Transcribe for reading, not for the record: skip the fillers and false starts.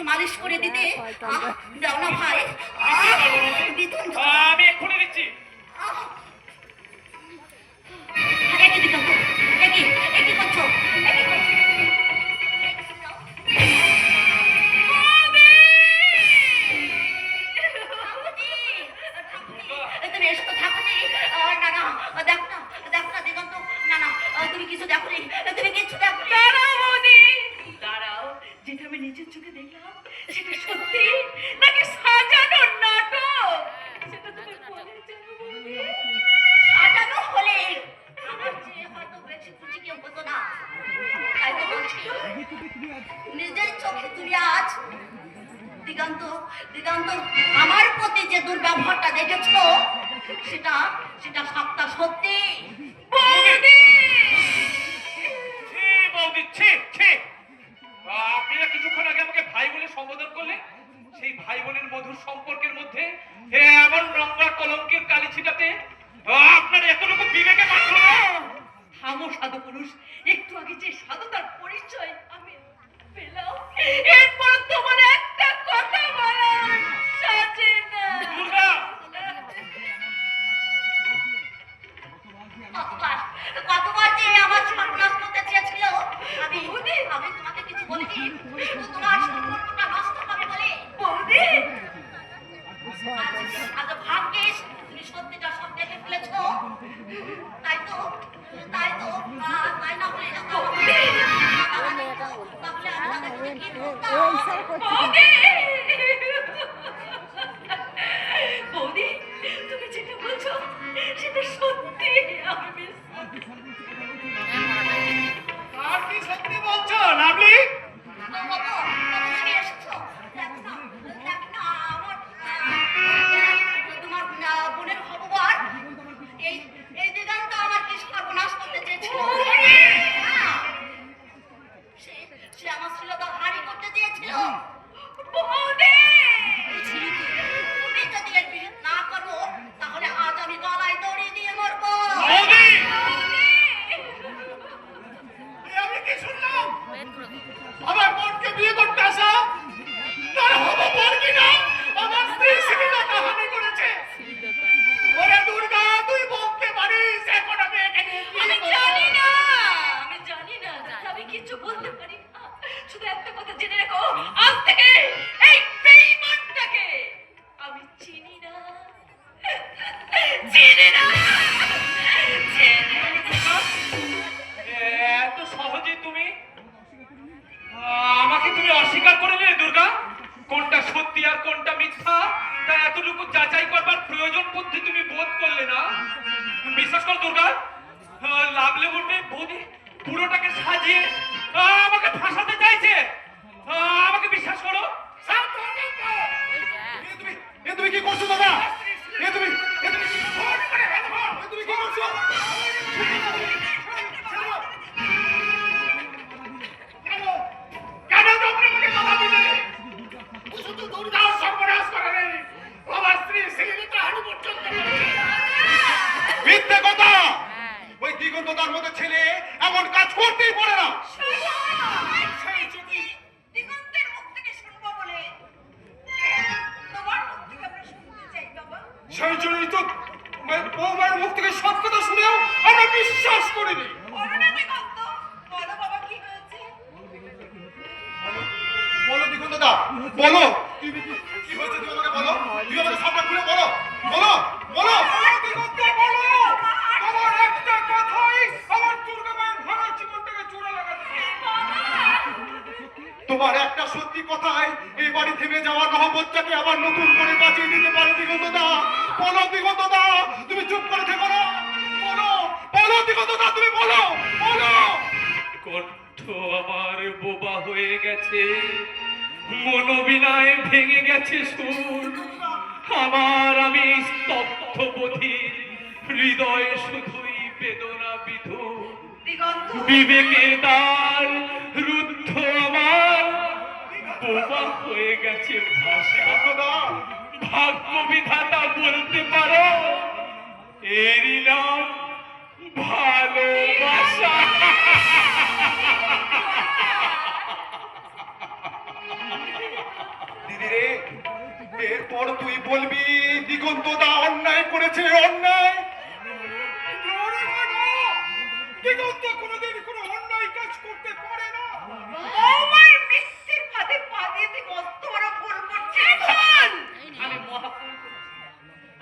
মালিশ করে দিতে দাও না ভাই। আমি এক্ষুনি দিচ্ছি। একই দিগন্ত, একই করছো, একই করছো। তুমি এসো তো ঠাকুরজি। না না, দেখো না দিগন্ত। না না, তুমি কিছু দেখো নি, তুমি কিছু দেখো নি। দাঁড়াও বৌদি, দাঁড়াও। যেটা আমি নিজের চোখে দেখলাম সেটা সত্যি নাকি সাজানো নাটক সেটা তুমি বলে যাও বৌদি। সাজানো হলে আমার চেয়ে হয়তো বেশি খুশি কেউ হতো না। তাই তো বলছি, নিজের চোখে তুমি আজ দিগন্ত দিগন্ত আমার প্রতি যে দুর্ব্যবহারটা দেখেছো সেটা সেটা সবটা সত্যি। বৌদি বৌদি ছি ছি। আপনারা কিছুক্ষণ আগে আমাকে ভাই বলে সম্বোধন করলেন। সেই ভাই বোনের মধুর সম্পর্কের মধ্যে এমন নোংরা কলঙ্কের কালি ছিটাতে আপনার এতটুকু বিবেকে মাত্র না। থামো সাধু পুরুষ, একটু আগে যে সাধুতার পরিচয় আমি পেলাম এরপর তোমার একটা কথা বলার সাজে না। দুর্গা কতবার যে আমার সর্বনাশ করতে চেয়েছিল, আমি আমি তোমাকে কিছু বলিনি, শুধু তোমার সম্পর্কটা নষ্ট হবে বলে। বৌদি আজ ভাগ্যিস তুমি সত্যিটা সব দেখে ফেলেছো। তাই তো তাই তো তাই না হলে তাহলে আমি তাদের কি বলতাম? বৌদি বৌদি তুমি যেটা বলছো সেটা সত্যি। আমি আর কি সত্যি বলছো লাভলি? তুমি এসেছো, দেখো না, আমার তোমার বোনের খবর। এই এই দিগন্ত আমার কি সর্বনাশ করতে চেয়েছিল। সে সে আমার শ্লীলতা হারি করতে চেয়েছিল। বৌদি তুমি যদি এর বিহিত না করো তাহলে আজ আমি গলায় দড়ি দিয়ে মরবো। বৌদি আমি কি শুনলাম? আমার বোনকে বিয়ে করতে আসা তার হবো বোন কিনা আমার স্ত্রী শ্লীলতা হানি করেছে। ওরে দুর্গা তুই বোনকে মারিস, এখন আমি এখানে আমি জানি না, আমি জানি না, আমি কিছু বলতে পারি না। শুধু একটা কথা জেনে রাখো, আজ থেকে এই বেঈমানটাকে আমি চিনি না, চিনি না, চিনি না। এত সহজে তুমি আমাকে তুমি অস্বীকার করে নিলে দুর্গা। কোনটা সত্যি আর কোনটা মিথ্যা তা এতটুকু যাচাই করবার প্রয়োজন বুদ্ধি তুমি বোধ করলে না। বিশ্বাস কর দুর্গা, লাভলে বলবে বৌদি পুরোটাকে সাজিয়ে আমাকে ফাঁসাতে চাইছে। আমাকে বিশ্বাস করো। তুমি কি করছো দাদা? তুমি কি করছো? কেন তোমরা আমাকে কথা দিলে? শুধু দুর্গাও সর্বনাশ করে নেই, আমার স্ত্রী শ্লীলতা হানি পর্যন্ত করেছে। মিথ্যে কথা। ওই দিগন্ত তার মধ্যে ছেলে এমন কাজ করতেই পারে না। সেই যদি দিগন্তের মুখ থেকে শুনবো বলে তোমার মুখ থেকে আমরা শুনতে চাই বাবা। সেই জন্যই তো বৌমার মুখ থেকে সব কথা শুনেও আমরা বিশ্বাস করিনি। বলো না দিগন্ত, বলো বাবা কি হয়েছে। বলো দিগন্ত দা, বলো কি হয়েছে তুমি আমাকে বলো। তুমি আমাকে সবটা খুলে বলো, বলো বলো দিগন্ত বলো। আমার একটা কথাই আমার দুর্গা মায়ের ভাঙা জীবনটাকে চূড়া লাগাচ্ছে। তোমার একটা সত্যি কথাই এই বাড়ি থেমে যাওয়া নহবতটাকে আবার নতুন করে বাঁচিয়ে দিতে পারে দিগন্ত দা। বলো দিগন্ত দা, তুমি চুপ করে থেকো না। বলো বলো দিগন্ত দা, তুমি বলো বলো। কণ্ঠ আমার বোবা হয়ে গেছে, মনোবিনায় ভেঙে গেছে সুর আমার। আমি স্তব্ধ বধির, হৃদয়ে শুধুই বেদনা বিধুর। দিগন্ত বিবেকের দ্বার রুদ্ধ আমার, বোবা হয়ে গেছে ভাষা। ভাগ্য বিধাতা বলতে পারো এরই নাম ভালোবাসা। এরপর তুই বলবি দিগন্ত দা অন্যায় করেছে, অন্যায়। দিগন্ত কোনোদিন